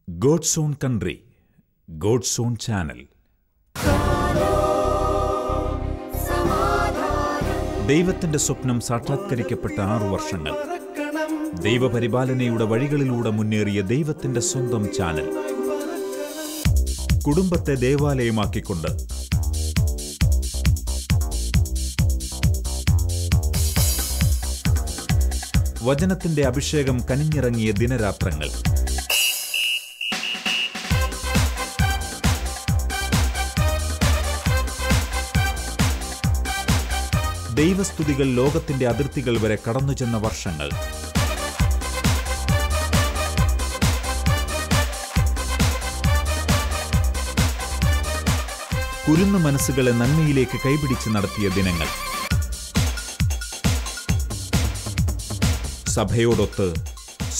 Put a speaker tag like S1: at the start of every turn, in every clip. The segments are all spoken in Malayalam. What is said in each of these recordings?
S1: God's Own Country, God's Own Channel. ദൈവത്തിന്റെ സ്വപ്നം സാക്ഷാത്കരിക്കപ്പെട്ട 6 വർഷങ്ങൾ. ദൈവപരിപാലനയുടെ വഴികളിലൂടെ മുന്നേറിയ ദൈവത്തിന്റെ സ്വന്തം ചാനൽ. കുടുംബത്തെ ദേവാലയമാക്കിക്കൊണ്ട് വചനത്തിന്റെ അഭിഷേകം കനിഞ്ഞിറങ്ങിയ ദിനരാത്രങ്ങൾ. ദൈവസ്തുതികൾ ലോകത്തിന്റെ അതിർത്തികൾ വരെ കടന്നുചെന്ന വർഷങ്ങൾ. കുരുന്നു മനസ്സുകളെ നന്മയിലേക്ക് കൈപിടിച്ച് നടത്തിയ ദിനങ്ങൾ. സഭയോടൊത്ത്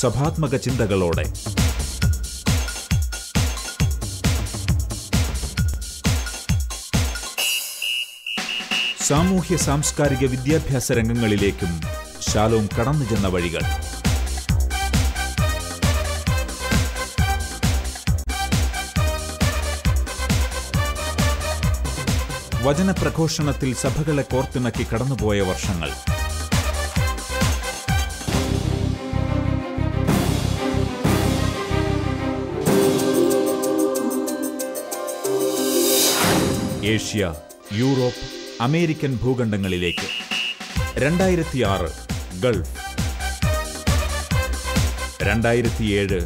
S1: സഭാത്മക ചിന്തകളോടെ സാമൂഹ്യ സാംസ്കാരിക വിദ്യാഭ്യാസ രംഗങ്ങളിലേക്കും ശാലോം കടന്നുചെന്ന വഴികൾ. വചനപ്രഘോഷണത്തിൽ സഭകളെ കോർത്തിണക്കി കടന്നുപോയ വർഷങ്ങൾ. ഏഷ്യ, യൂറോപ്പ്, അമേരിക്കൻ ഭൂഖണ്ഡങ്ങളിലേക്ക്. 2006 ഗൾഫ്, 2007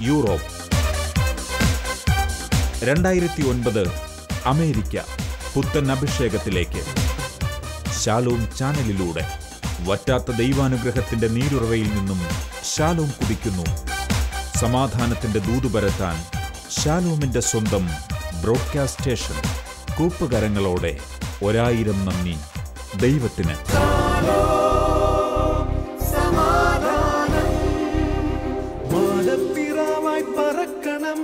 S1: യൂറോപ്പ്, 2009 അമേരിക്ക. പുത്തൻ അഭിഷേകത്തിലേക്ക്. ശാലോം ചാനലിലൂടെ വറ്റാത്ത ദൈവാനുഗ്രഹത്തിന്റെ നീരുറവയിൽ നിന്നും ശാലോം കുടിക്കുന്നു. സമാധാനത്തിന്റെ ദൂത് പരത്താൻ ശാലോമിന്റെ സ്വന്തം ബ്രോഡ്കാസ്റ്റ് സ്റ്റേഷൻ. കൂപ്പുകരങ്ങളോടെ 1000 നന്ദി ദൈവത്തിന്.
S2: പറക്കണം.